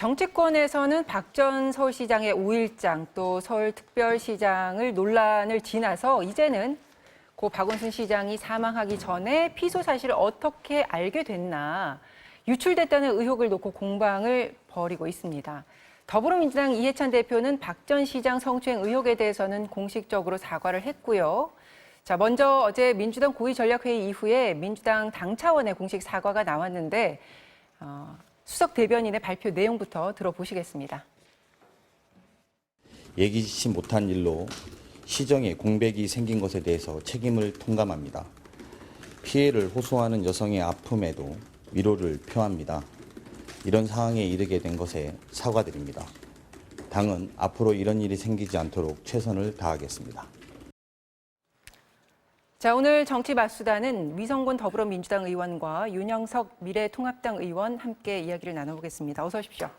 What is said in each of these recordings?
정치권에서는 박 전 서울시장의 5일장 또 서울특별시장을 논란을 지나서 이제는 고 박원순 시장이 사망하기 전에 피소 사실을 어떻게 알게 됐나 유출됐다는 의혹을 놓고 공방을 벌이고 있습니다. 더불어민주당 이해찬 대표는 박 전 시장 성추행 의혹에 대해서는 공식적으로 사과를 했고요. 자, 먼저 어제 민주당 고위전략회의 이후에 민주당 당 차원의 공식 사과가 나왔는데 수석 대변인의 발표 내용부터 들어보시겠습니다. 예기치 못한 일로 시정에 공백이 생긴 것에 대해서 책임을 통감합니다. 피해를 호소하는 여성의 아픔에도 위로를 표합니다. 이런 상황에 이르게 된 것에 사과드립니다. 당은 앞으로 이런 일이 생기지 않도록 최선을 다하겠습니다. 자, 오늘 정치맛수다는 위성군 더불어민주당 의원과 윤영석 미래통합당 의원 함께 이야기를 나눠보겠습니다. 어서 오십시오.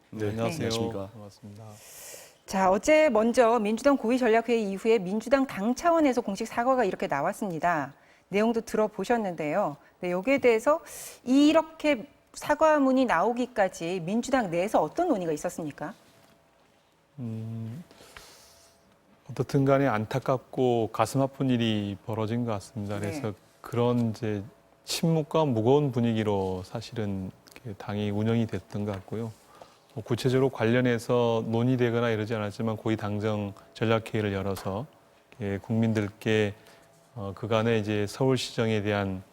네, 안녕하세요. 안녕하십니까. 반갑습니다. 자, 어제 먼저 민주당 고위전략회의 이후에 민주당 당 차원에서 공식 사과가 이렇게 나왔습니다. 내용도 들어보셨는데요. 네, 여기에 대해서 이렇게 사과문이 나오기까지 민주당 내에서 어떤 논의가 있었습니까? 어떻든 간에 안타깝고 가슴 아픈 일이 벌어진 것 같습니다. 그래서 네. 그런 이제 침묵과 무거운 분위기로 사실은 당이 운영이 됐던 것 같고요. 구체적으로 관련해서 논의되거나 이러지 않았지만 고위 당정 전략회의를 열어서 국민들께 그간에 이제 서울시정에 대한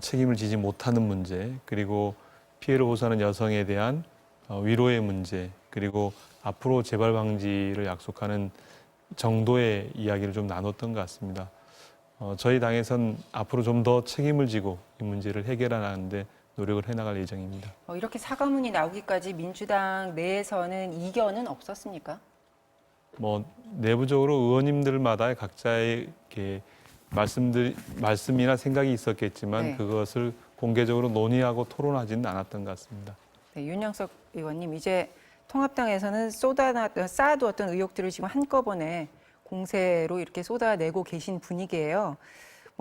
책임을 지지 못하는 문제, 그리고 피해를 호소하는 여성에 대한 위로의 문제, 그리고 앞으로 재발 방지를 약속하는 정도의 이야기를 좀 나눴던 것 같습니다. 저희 당에선 앞으로 좀 더 책임을 지고 이 문제를 해결하는데 노력을 해나갈 예정입니다. 이렇게 사과문이 나오기까지 민주당 내에서는 이견은 없었습니까? 내부적으로 의원님들마다 각자의 이렇게 말씀이나 생각이 있었겠지만 네. 그것을 공개적으로 논의하고 토론하지는 않았던 것 같습니다. 네, 윤영석 의원님, 이제 통합당에서는 쌓아두었던 의혹들을 지금 한꺼번에 공세로 이렇게 쏟아내고 계신 분위기예요.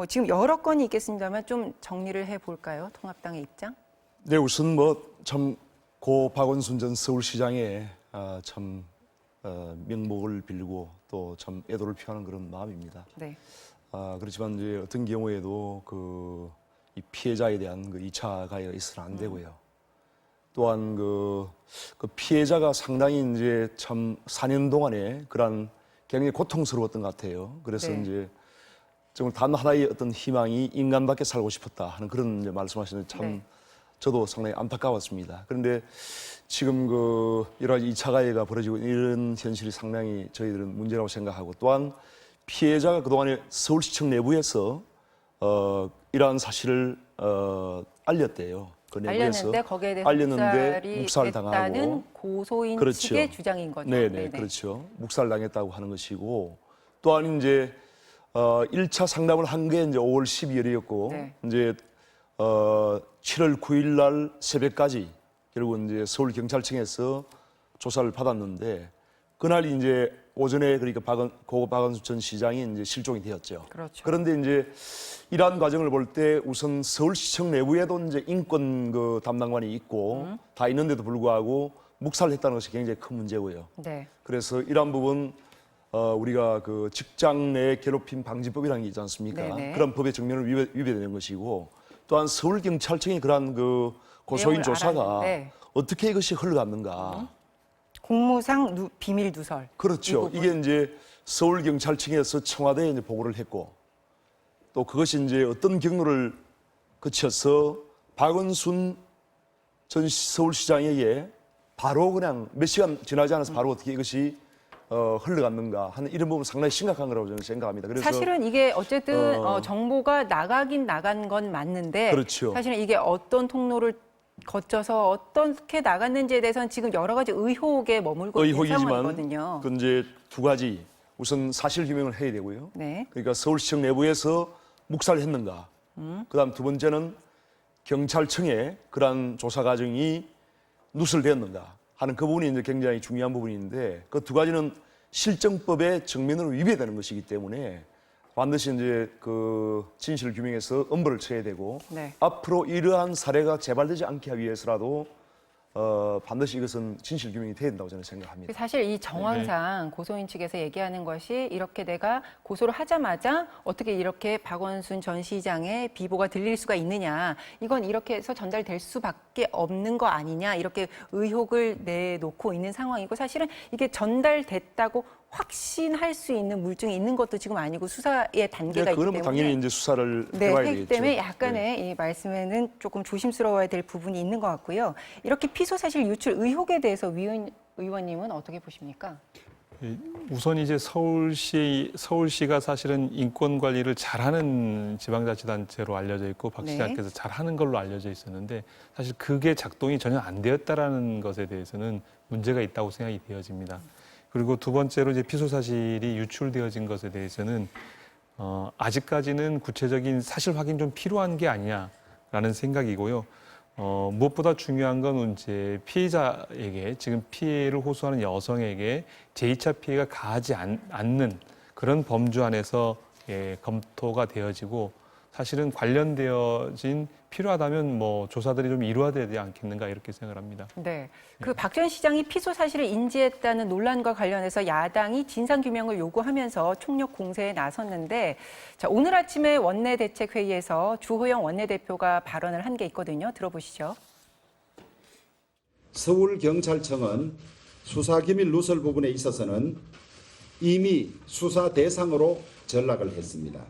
지금 여러 건이 있겠습니다만 좀 정리를 해볼까요? 통합당의 입장? 네, 우선 참 고 박원순 전 서울시장의 참 명복을 빌고 또 참 애도를 표하는 그런 마음입니다. 네. 그렇지만 이제 어떤 경우에도 이 피해자에 대한 2차 가해가 있어서는 안 되고요. 또한 그 피해자가 상당히 이제 참 4년 동안에 그런 굉장히 고통스러웠던 것 같아요. 그래서 네. 이제 정말 단 하나의 어떤 희망이 인간답게 살고 싶었다 하는 그런 이제 말씀하시는 참 네. 저도 상당히 안타까웠습니다. 그런데 지금 여러 가지 2차 가해가 벌어지고 이런 현실이 상당히 저희들은 문제라고 생각하고, 또한 피해자가 그동안에 서울시청 내부에서 이러한 사실을 알렸대요. 그 내부에서 알렸는데 거기에 대해서 묵살했다는 고소인 그렇죠. 측의 주장인 거죠. 네네, 그렇죠. 묵살당했다고 하는 것이고, 또한 이제 1차 상담을 한 게 이제 5월 12일이었고, 네. 이제 7월 9일 날 새벽까지 결국 이제 서울경찰청에서 조사를 받았는데, 그날 이제 오전에 그러니까 고 박원순 전 시장이 이제 실종이 되었죠. 그렇죠. 그런데 이제 이러한 과정을 볼 때 우선 서울시청 내부에도 이제 인권 담당관이 있고 다 있는데도 불구하고 묵살했다는 것이 굉장히 큰 문제고요. 네. 그래서 이러한 부분 우리가 직장 내 괴롭힘 방지법이라는 게 있지 않습니까? 네네. 그런 법의 정면을 위배되는 것이고, 또한 서울경찰청이 그러한 고소인 내용을 조사가 알았는데. 어떻게 이것이 흘러갔는가? 공무상 비밀 누설. 그렇죠. 이게 이제 서울경찰청에서 청와대에 이제 보고를 했고, 또 그것이 이제 어떤 경로를 거쳐서 박원순 전 서울시장에게 바로 그냥 몇 시간 지나지 않아서 바로 어떻게 이것이 흘러갔는가 하는 이런 부분 상당히 심각한 거라고 저는 생각합니다. 그래서 사실은 이게 어쨌든 정보가 나간 건 맞는데, 그렇죠. 사실은 이게 어떤 통로를 거쳐서 어떻게 나갔는지에 대해서는 지금 여러 가지 의혹에 머물고 있는 상황이거든요. 그 이제 두 가지, 우선 사실 규명을 해야 되고요. 네. 그러니까 서울시청 내부에서 묵살을 했는가. 그다음 두 번째는 경찰청의 그러한 조사 과정이 누설되었는가 하는 그 부분이 이제 굉장히 중요한 부분인데, 그 두 가지는 실정법의 정면으로 위배되는 것이기 때문에 반드시 이제 진실 규명해서 엄벌을 쳐야 되고, 네. 앞으로 이러한 사례가 재발되지 않게 하기 위해서라도 반드시 이것은 진실 규명이 돼야 된다고 저는 생각합니다. 사실 이 정황상 고소인 측에서 얘기하는 것이 이렇게 내가 고소를 하자마자 어떻게 이렇게 박원순 전 시장의 비보가 들릴 수가 있느냐. 이건 이렇게 해서 전달될 수밖에 없는 거 아니냐. 이렇게 의혹을 내놓고 있는 상황이고 사실은 이게 전달됐다고 확신할 수 있는 물증이 있는 것도 지금 아니고 수사의 단계가 있기 그러면 때문에 당연히 이제 수사를 네, 해봐야 하기 되겠죠. 때문에 약간의 이 말씀에는 조금 조심스러워야 될 부분이 있는 것 같고요. 이렇게 피소 사실 유출 의혹에 대해서 의원님은 어떻게 보십니까? 우선 이제 서울시가 사실은 인권 관리를 잘하는 지방자치단체로 알려져 있고 박 네. 시장께서 잘하는 걸로 알려져 있었는데 사실 그게 작동이 전혀 안 되었다라는 것에 대해서는 문제가 있다고 생각이 되어집니다. 그리고 두 번째로 이제 피소 사실이 유출되어진 것에 대해서는 아직까지는 구체적인 사실 확인 좀 필요한 게 아니냐라는 생각이고요. 무엇보다 중요한 건 이제 피해자에게 지금 피해를 호소하는 여성에게 제2차 피해가 가하지 않는 그런 범주 안에서 검토가 되어지고 사실은 관련되어진 필요하다면 뭐 조사들이 좀 이루어져야 되지 않겠는가 이렇게 생각을 합니다. 네. 그 박 전 시장이 피소 사실을 인지했다는 논란과 관련해서 야당이 진상규명을 요구하면서 총력 공세에 나섰는데 자, 오늘 아침에 원내대책회의에서 주호영 원내대표가 발언을 한 게 있거든요. 들어보시죠. 서울경찰청은 수사기밀 누설 부분에 있어서는 이미 수사 대상으로 전락을 했습니다.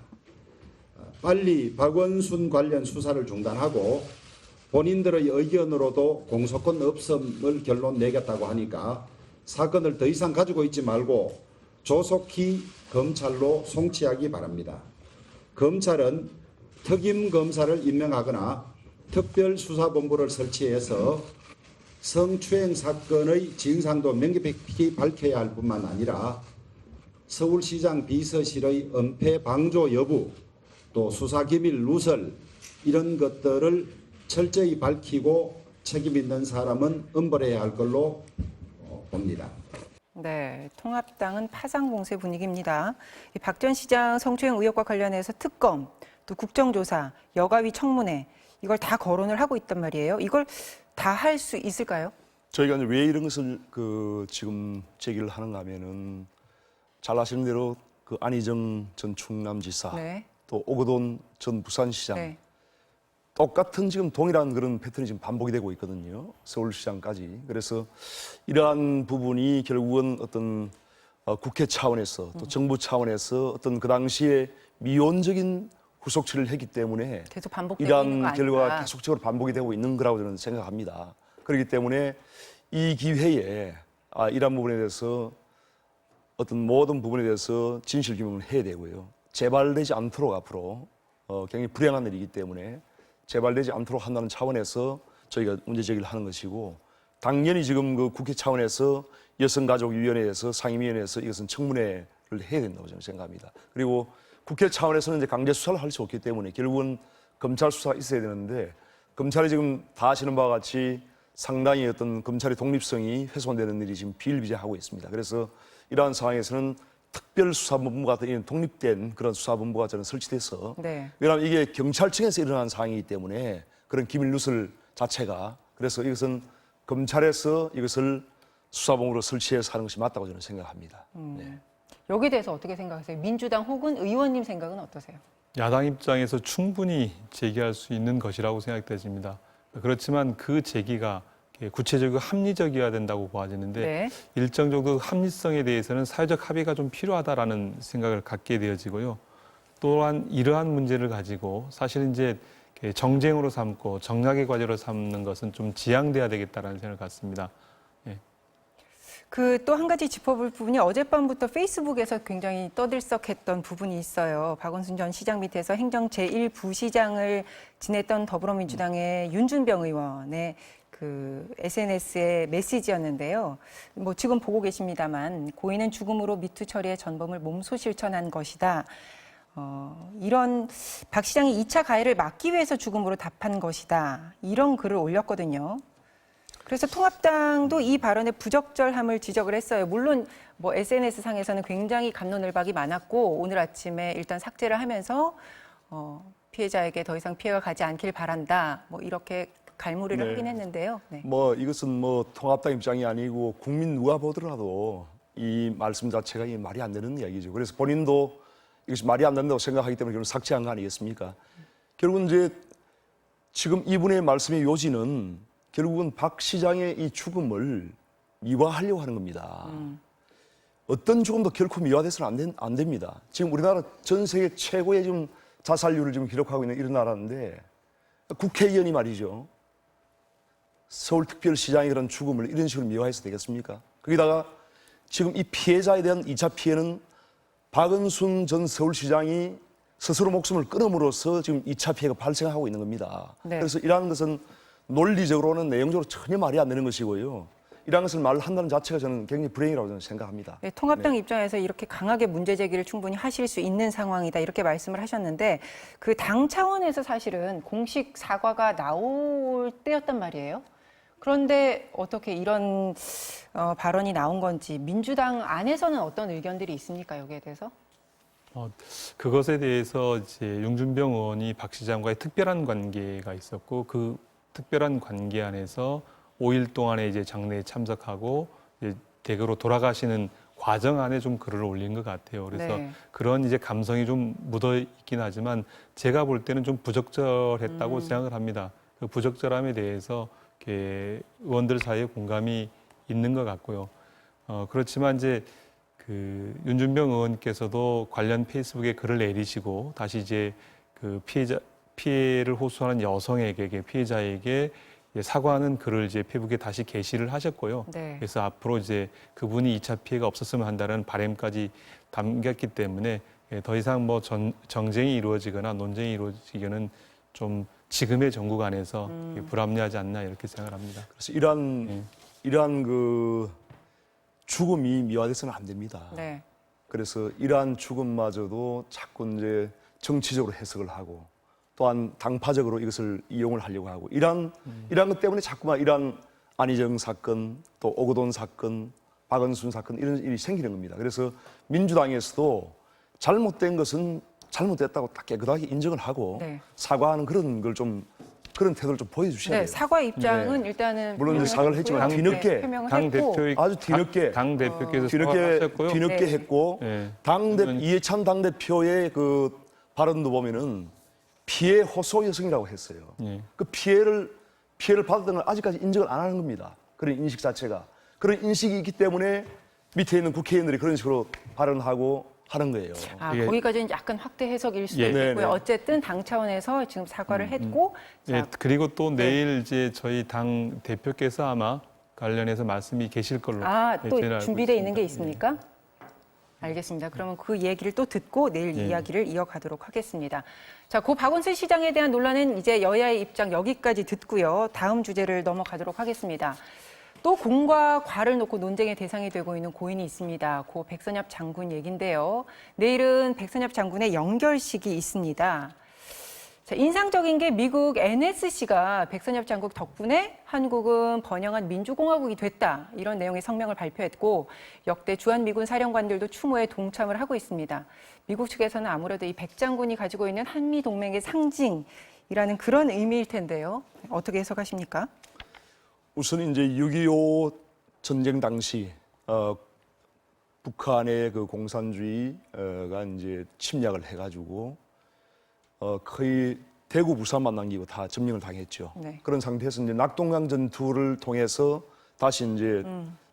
빨리 박원순 관련 수사를 중단하고 본인들의 의견으로도 공소권 없음을 결론 내겠다고 하니까 사건을 더 이상 가지고 있지 말고 조속히 검찰로 송치하기 바랍니다. 검찰은 특임 검사를 임명하거나 특별수사본부를 설치해서 성추행 사건의 진상도 명백히 밝혀야 할 뿐만 아니라 서울시장 비서실의 은폐 방조 여부 또 수사기밀 누설 이런 것들을 철저히 밝히고 책임 있는 사람은 엄벌해야 할 걸로 봅니다. 네, 통합당은 파상 공세 분위기입니다. 박 전 시장 성추행 의혹과 관련해서 특검, 또 국정조사, 여가위 청문회 이걸 다 거론을 하고 있단 말이에요. 이걸 다 할 수 있을까요? 저희가 이제 왜 이런 것을 지금 제기를 하는가 하면은 잘 아시는 대로 그 안희정 전 충남지사 네. 또 오거돈 전 부산시장 네. 똑같은 지금 동일한 그런 패턴이 지금 반복이 되고 있거든요. 서울시장까지. 그래서 이러한 부분이 결국은 어떤 국회 차원에서 또 정부 차원에서 어떤 그 당시에 미온적인 후속처리를 했기 때문에 계속 반복되고 있는 거 이러한 결과가 아닌가. 계속적으로 반복이 되고 있는 거라고 저는 생각합니다. 그렇기 때문에 이 기회에 이러한 부분에 대해서 어떤 모든 부분에 대해서 진실 규명을 해야 되고요. 재발되지 않도록 앞으로 굉장히 불행한 일이기 때문에 재발되지 않도록 한다는 차원에서 저희가 문제 제기를 하는 것이고 당연히 지금 그 국회 차원에서 여성가족위원회에서 상임위원회에서 이것은 청문회를 해야 된다고 저는 생각합니다. 그리고 국회 차원에서는 이제 강제 수사를 할 수 없기 때문에 결국은 검찰 수사가 있어야 되는데 검찰이 지금 다 아시는 바와 같이 상당히 어떤 검찰의 독립성이 훼손되는 일이 지금 비일비재하고 있습니다. 그래서 이러한 상황에서는 특별수사본부 같은 이런 독립된 그런 수사본부가 저는 설치돼서 네. 왜냐하면 이게 경찰청에서 일어난 상황이기 때문에 그런 기밀 누설 자체가 그래서 이것은 검찰에서 이것을 수사본부로 설치해서 하는 것이 맞다고 저는 생각합니다. 네. 여기에 대해서 어떻게 생각하세요? 민주당 혹은 의원님 생각은 어떠세요? 야당 입장에서 충분히 제기할 수 있는 것이라고 생각되집니다. 그렇지만 그 제기가 구체적이고 합리적이어야 된다고 보아지는데 네. 일정 정도 합리성에 대해서는 사회적 합의가 좀 필요하다라는 생각을 갖게 되어지고요. 또한 이러한 문제를 가지고 사실 이제 정쟁으로 삼고 정략의 과제로 삼는 것은 좀 지양돼야 되겠다라는 생각을 갖습니다. 그 또 한 가지 짚어볼 부분이 어젯밤부터 페이스북에서 굉장히 떠들썩했던 부분이 있어요. 박원순 전 시장 밑에서 행정 제1부시장을 지냈던 더불어민주당의 윤준병 의원의 그 SNS의 메시지였는데요. 뭐 지금 보고 계십니다만 고인은 죽음으로 미투 처리의 전범을 몸소 실천한 것이다. 이런 박 시장이 2차 가해를 막기 위해서 죽음으로 답한 것이다. 이런 글을 올렸거든요. 그래서 통합당도 이 발언의 부적절함을 지적을 했어요. 물론 뭐 SNS 상에서는 굉장히 갑론을박이 많았고 오늘 아침에 일단 삭제를 하면서 피해자에게 더 이상 피해가 가지 않길 바란다. 뭐 이렇게 갈무리를 네. 하긴 했는데요. 네. 뭐 이것은 뭐 통합당 입장이 아니고 국민 누가 보더라도 이 말씀 자체가 이 말이 안 되는 이야기죠. 그래서 본인도 이것이 말이 안 된다고 생각하기 때문에 결국 삭제한 거 아니겠습니까? 결국은 이제 지금 이분의 말씀의 요지는 결국은 박 시장의 이 죽음을 미화하려고 하는 겁니다. 어떤 죽음도 결코 미화돼서는 안 됩니다. 지금 우리나라 전 세계 최고의 지금 자살률을 지금 기록하고 있는 이런 나라인데 국회의원이 말이죠. 서울특별시장의 그런 죽음을 이런 식으로 미화해서 되겠습니까? 거기다가 지금 이 피해자에 대한 2차 피해는 박은순 전 서울시장이 스스로 목숨을 끊음으로써 지금 2차 피해가 발생하고 있는 겁니다. 네. 그래서 이러한 것은 논리적으로는 내용적으로 전혀 말이 안 되는 것이고요. 이러한 것을 말한다는 자체가 저는 굉장히 불행이라고 저는 생각합니다. 네, 통합당 입장에서 이렇게 강하게 문제 제기를 충분히 하실 수 있는 상황이다 이렇게 말씀을 하셨는데 그 당 차원에서 사실은 공식 사과가 나올 때였단 말이에요. 그런데 어떻게 이런 발언이 나온 건지 민주당 안에서는 어떤 의견들이 있습니까 여기에 대해서? 그것에 대해서 이제 윤준병 의원이 박 시장과의 특별한 관계가 있었고 그 특별한 관계 안에서 5일 동안에 이제 장례에 참석하고 이제 댁으로 돌아가시는 과정 안에 좀 글을 올린 것 같아요. 그래서 네. 그런 이제 감성이 좀 묻어 있긴 하지만 제가 볼 때는 좀 부적절했다고 생각을 합니다. 그 부적절함에 대해서 이렇게 의원들 사이에 공감이 있는 것 같고요. 그렇지만 이제 그 윤준병 의원께서도 관련 페이스북에 글을 내리시고 다시 이제 그 피해를 호소하는 여성에게 피해자에게 사과하는 글을 이제 페이북에 다시 게시를 하셨고요. 네. 그래서 앞으로 이제 그분이 2차 피해가 없었으면 한다는 바람까지 담겼기 때문에 더 이상 뭐 정쟁이 이루어지거나 논쟁이 이루어지기는 좀 지금의 정국 안에서 불합리하지 않나 이렇게 생각합니다. 그래서 이러한 그 죽음이 미화돼서는 안 됩니다. 네. 그래서 이러한 죽음마저도 자꾸 이제 정치적으로 해석을 하고 또한 당파적으로 이것을 이용을 하려고 하고 이러한 것 때문에 자꾸만 이러한 안희정 사건 또 오거돈 사건 박은순 사건 이런 일이 생기는 겁니다. 그래서 민주당에서도 잘못된 것은 잘못됐다고 딱 깨끗하게 인정을 하고 네. 사과하는 그런 태도를 좀 보여주셔야 네, 돼요. 사과 입장은 일단은 물론 이제 사과를 했지만 뒤늦게 표명을 당 했고 대표 아주 뒤늦게 당 대표께서 사과하셨고요. 뒤늦게 네. 했고 네. 이해찬 당대표의 그 발언도 보면은 피해 호소 여성이라고 했어요. 네. 그 피해를 받았던 걸 아직까지 인정을 안 하는 겁니다. 그런 인식 자체가. 그런 인식이 있기 때문에 밑에 있는 국회의원들이 그런 식으로 발언하고 하는 거예요. 아, 거기까지는 약간 확대 해석일 수도 예. 있고요. 네네. 어쨌든 당 차원에서 지금 사과를 했고 예, 자, 그리고 또 내일 이제 저희 당 대표께서 아마 관련해서 말씀이 계실 걸로 또 저희는 알고 준비되어 있는 게 있습니다. 있습니까? 알겠습니다. 그러면 그 얘기를 또 듣고 내일 예. 이야기를 이어가도록 하겠습니다. 자, 고 박원순 시장에 대한 논란은 이제 여야의 입장 여기까지 듣고요. 다음 주제를 넘어가도록 하겠습니다. 또 공과 과를 놓고 논쟁의 대상이 되고 있는 고인이 있습니다. 고 백선엽 장군 얘긴데요. 내일은 백선엽 장군의 영결식이 있습니다. 자, 인상적인 게 미국 NSC가 백선엽 장군 덕분에 한국은 번영한 민주공화국이 됐다. 이런 내용의 성명을 발표했고 역대 주한미군 사령관들도 추모에 동참을 하고 있습니다. 미국 측에서는 아무래도 이 백 장군이 가지고 있는 한미동맹의 상징이라는 그런 의미일 텐데요. 어떻게 해석하십니까? 우선 이제 6.25 전쟁 당시 북한의 그 공산주의가 이제 침략을 해가지고 거의 대구 부산만 남기고 다 점령을 당했죠. 네. 그런 상태에서 이제 낙동강 전투를 통해서 다시 이제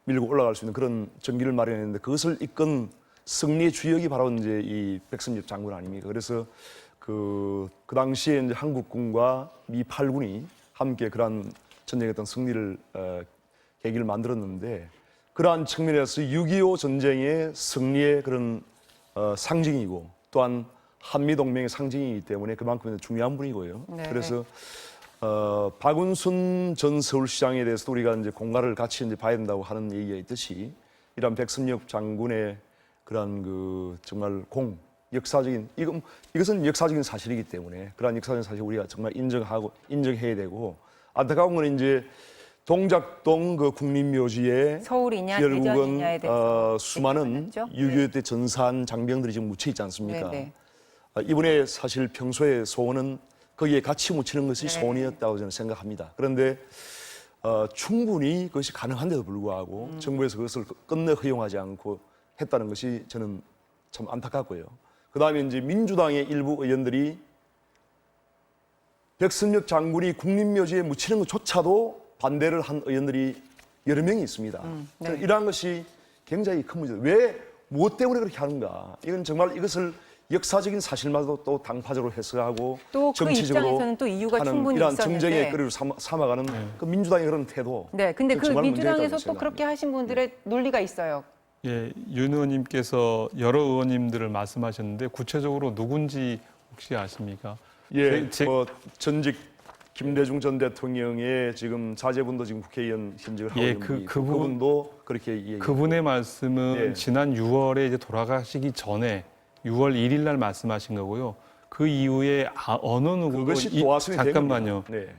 밀고 올라갈 수 있는 그런 전기를 마련했는데 그것을 이끈 승리의 주역이 바로 이제 이 백선엽 장군 아닙니까? 그래서 그 당시에 이제 한국군과 미 8군이 함께 그러한 전쟁의 어떤 승리를 계기를 만들었는데 그러한 측면에서 6.25 전쟁의 승리의 그런 상징이고 또한 한미동맹의 상징이기 때문에 그만큼 중요한 분이고요. 네. 그래서 박은순 전 서울시장에 대해서도 우리가 이제 공과를 같이 이제 봐야 된다고 하는 얘기가 있듯이 이런 백선엽 장군의 그런 그 정말 역사적인 이것은 역사적인 사실이기 때문에 그러한 역사적인 사실 우리가 정말 인정해야 되고 안타까운 건 이제 동작동 그 국민묘지에 서울이냐 결국은 대전이냐에 대해서 수많은 많았죠? 6.25 때 전사한 장병들이 지금 묻혀 있지 않습니까? 네, 네. 이분의 사실 평소의 소원은 거기에 같이 묻히는 것이 네. 소원이었다고 저는 생각합니다. 그런데 충분히 그것이 가능한데도 불구하고 정부에서 그것을 끝내 허용하지 않고 했다는 것이 저는 참 안타깝고요. 그다음에 이제 민주당의 일부 의원들이 백선엽 장군이 국립묘지에 묻히는 것조차도 반대를 한 의원들이 여러 명이 있습니다. 네. 이러한 것이 굉장히 큰 문제다. 왜, 무엇 때문에 그렇게 하는가? 이건 정말 이것을 역사적인 사실마저도 또 당파적으로 해석하고 또 그 정치적으로 입장에서는 또 이유가 하는 충분히 이러한 있었는데. 정쟁의 거리로 삼아가는 그 민주당의 그런 태도. 네, 근데 그 정말 민주당에서 문제있다고 또 생각합니다. 그렇게 하신 분들의 논리가 있어요. 예, 윤 의원님께서 여러 의원님들을 말씀하셨는데 구체적으로 누군지 혹시 아십니까? 예, 제- 전직 김대중 전 대통령의 지금 자제분도 지금 국회의원 현직을 하고 예, 있는 분이 그 부분- 그분도 그렇게 얘기해요. 그분의 말씀은 예. 지난 6월에 이제 돌아가시기 전에 6월 1일 날 말씀하신 거고요. 그 이후에 어느 누구도 그것이 도화선이 된 잠깐만요. 겁니다. 네.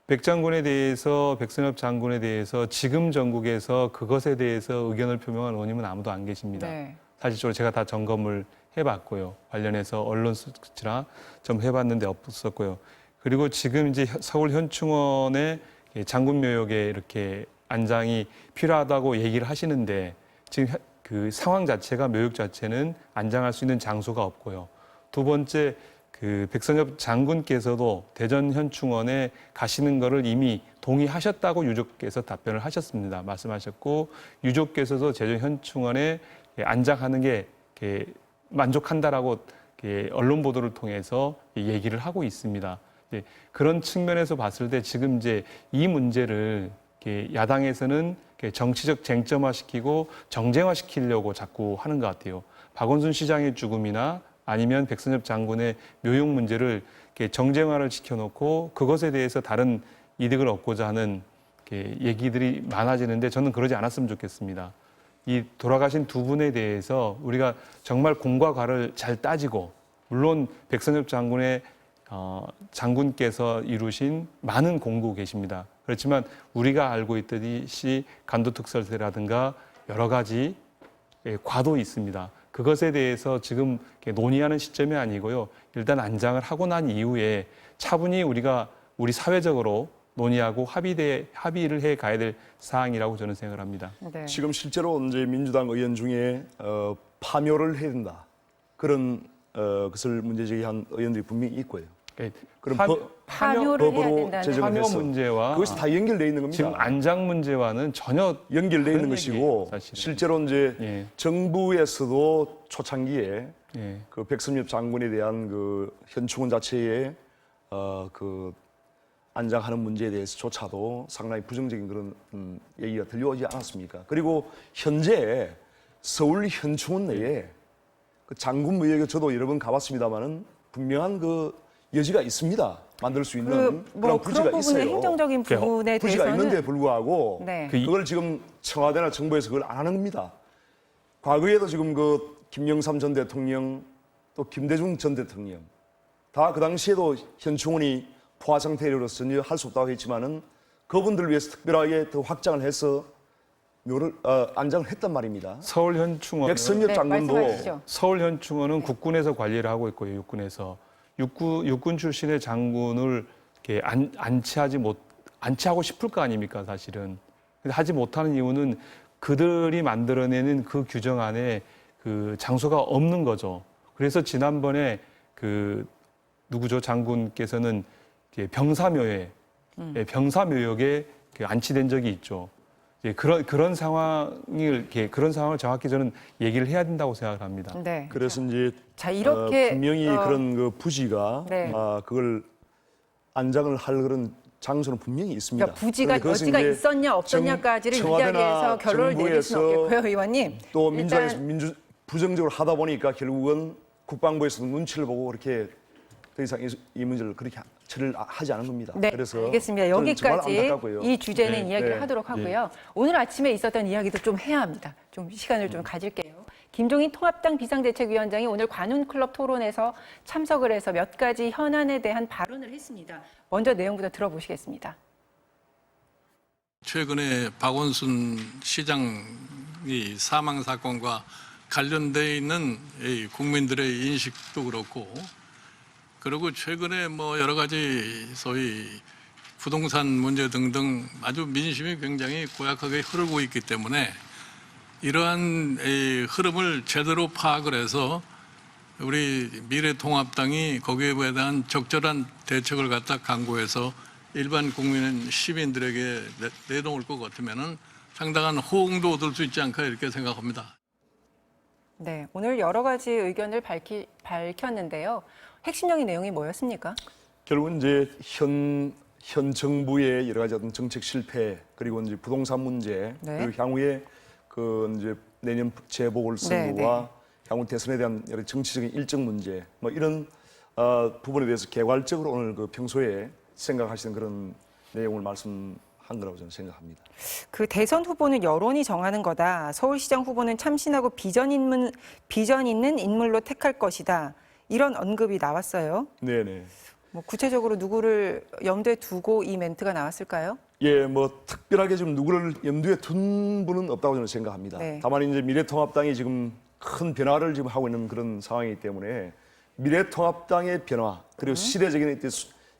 백 장군에 대해서 백선엽 장군에 대해서 지금 전국에서 그것에 대해서 의견을 표명한 의원님은 아무도 안 계십니다. 네. 사실적으로 제가 다 점검을 해봤고요. 관련해서 언론 수치나 좀 해봤는데 없었고요. 그리고 지금 이제 서울 현충원의 장군묘역에 이렇게 안장이 필요하다고 얘기를 하시는데 지금 그 상황 자체가 묘역 자체는 안장할 수 있는 장소가 없고요. 두 번째 그 백선엽 장군께서도 대전 현충원에 가시는 거를 이미 동의하셨다고 유족께서 답변을 하셨습니다. 말씀하셨고 유족께서도 대전 현충원에 안장하는 게 이렇게 만족한다라고 이렇게 언론 보도를 통해서 얘기를 하고 있습니다. 그런 측면에서 봤을 때 지금 이제 이 문제를 이렇게 야당에서는 이렇게 정치적 쟁점화시키고 정쟁화시키려고 자꾸 하는 것 같아요. 박원순 시장의 죽음이나 아니면 백선엽 장군의 묘역 문제를 이렇게 정쟁화를 시켜놓고 그것에 대해서 다른 이득을 얻고자 하는 이렇게 얘기들이 많아지는데 저는 그러지 않았으면 좋겠습니다. 이 돌아가신 두 분에 대해서 우리가 정말 공과 과를 잘 따지고 물론 백선엽 장군의 장군께서 이루신 많은 공도 계십니다. 그렇지만 우리가 알고 있듯이 간도특설대라든가 여러 가지 과도 있습니다. 그것에 대해서 지금 논의하는 시점이 아니고요. 일단 안장을 하고 난 이후에 차분히 우리 사회적으로 논의하고 합의를 해 가야 될 사항이라고 저는 생각을 합니다. 네. 지금 실제로 이제 민주당 의원 중에 파묘를 해야 된다. 그런 것을 문제제기한 의원들이 분명히 있고요. 그럼 파묘를 해야 법으로 된다는 제정을 파묘 해서 문제와 그것이 다 연결되어 있는 겁니다. 지금 안장 문제와는 전혀 연결되어 있는 다른 것이고 얘기예요, 사실은. 실제로 이제 예. 정부에서도 초창기에 예. 그 백선엽 장군에 대한 그 현충원 자체에 그 안장하는 문제에 대해서조차도 상당히 부정적인 그런 얘기가 들려오지 않았습니까? 그리고 현재 서울 현충원 내에 그 장군 묘역에 저도 여러 번 가봤습니다만은 분명한 그 여지가 있습니다. 만들 수 있는 그런 부지가 그런 부분의 있어요. 행정적인 부분에 부지가 대해서는 있는데 불구하고 네. 그걸 지금 청와대나 정부에서 그걸 안 하는 겁니다. 과거에도 지금 그 김영삼 전 대통령 또 김대중 전 대통령 다 그 당시에도 현충원이 포화 상태로서 전혀 할 수 없다고 했지만은 그분들을 위해서 특별하게 더 확장을 해서 묘를 안장을 했단 말입니다. 서울 현충원 백선엽 네, 장군도 말씀하시죠. 서울 현충원은 국군에서 관리를 하고 있고요. 육군에서 육군 출신의 장군을 이렇게 안치하고 싶을 거 아닙니까, 사실은. 근데 하지 못하는 이유는 그들이 만들어내는 그 규정 안에 그 장소가 없는 거죠. 그래서 지난번에 그 누구죠 장군께서는 병사묘에 병사묘역에 안치된 적이 있죠. 그런 상황을 정확히 저는 얘기를 해야 된다고 생각을 합니다. 네. 그래서 이제 자, 이렇게 분명히 그런 그 부지가 네. 그걸 안장을 할 그런 장소는 분명히 있습니다. 그러니까 부지가 그런데 그것은 여지가 이제 있었냐 없었냐까지를 청와대나 이야기해서 결론을 내릴 수는 정부에서 없겠고요, 의원님. 또 일단 민주당에서 부정적으로 하다 보니까 결국은 국방부에서도 눈치를 보고 그렇게 더 이상 이 문제를 그렇게 처리를 하지 않은 겁니다. 네, 그래서 알겠습니다. 저는 정말 여기까지 안타깝고요. 이 주제는 네, 이야기를 네, 하도록 하고요. 오늘 아침에 있었던 이야기도 좀 해야 합니다. 좀 시간을 좀 가질게요. 김종인 통합당 비상대책위원장이 오늘 관훈클럽 토론에서 참석을 해서 몇 가지 현안에 대한 발언을 했습니다. 먼저 내용부터 들어보시겠습니다. 최근에 박원순 시장이 사망 사건과 관련돼 있는 이 국민들의 인식도 그렇고 그리고 최근에 뭐 여러 가지 소위 부동산 문제 등등 아주 민심이 굉장히 고약하게 흐르고 있기 때문에 이러한 이 흐름을 제대로 파악을 해서 우리 미래통합당이 거기에 대한 적절한 대책을 갖다 강구해서 일반 국민 시민들에게 내놓을 것 같으면은 상당한 호응도 얻을 수 있지 않을까 이렇게 생각합니다. 네, 오늘 여러 가지 의견을 밝혔는데요. 핵심적인 내용이 뭐였습니까? 결국은 이제 현 정부의 여러 가지 어떤 정책 실패 그리고 이제 부동산 문제 네. 그리고 향후에 그 이제 내년 재보궐선거와 네, 향후 대선에 대한 여러 정치적인 일정 문제 뭐 이런 부분에 대해서 개괄적으로 오늘 그 평소에 생각하시는 그런 내용을 말씀한 거라고 저는 생각합니다. 그 대선 후보는 여론이 정하는 거다. 서울시장 후보는 참신하고 비전 있는 인물로 택할 것이다. 이런 언급이 나왔어요. 네네. 뭐 구체적으로 누구를 염두에 두고 이 멘트가 나왔을까요? 예, 뭐 특별하게 지금 누구를 염두에 둔 분은 없다고 저는 생각합니다. 네. 다만 이제 미래통합당이 지금 큰 변화를 지금 하고 있는 그런 상황이기 때문에 미래통합당의 변화 그리고 시대적인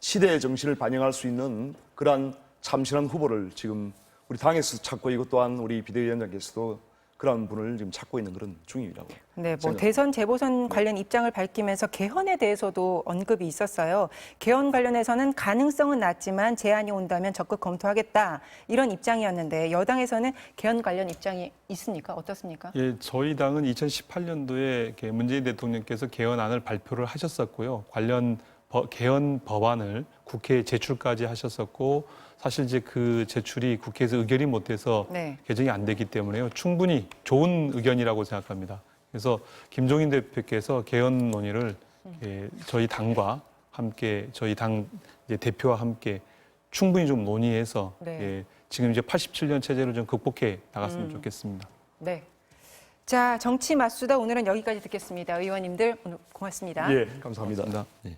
시대의 정신을 반영할 수 있는 그러한 참신한 후보를 지금 우리 당에서 찾고 이것 또한 우리 비대위원장께서도 그런 분을 지금 찾고 있는 그런 중이라고. 네, 뭐 생각합니다. 대선 재보선 관련 입장을 밝히면서 개헌에 대해서도 언급이 있었어요. 개헌 관련해서는 가능성은 낮지만 제안이 온다면 적극 검토하겠다. 이런 입장이었는데 여당에서는 개헌 관련 입장이 있습니까? 어떻습니까? 예, 저희 당은 2018년도에 문재인 대통령께서 개헌안을 발표를 하셨었고요. 관련 개헌 법안을 국회에 제출까지 하셨었고 사실 이제 그 제출이 국회에서 의결이 못 돼서 네. 개정이 안 됐기 때문에요. 충분히 좋은 의견이라고 생각합니다. 그래서 김종인 대표께서 개헌 논의를 저희 당과 함께 저희 당 이제 대표와 함께 충분히 좀 논의해서 네. 지금 이제 87년 체제를 좀 극복해 나갔으면 좋겠습니다. 네. 자, 정치 맞수다 오늘은 여기까지 듣겠습니다. 의원님들 오늘 고맙습니다. 예, 감사합니다. 고맙습니다. 네.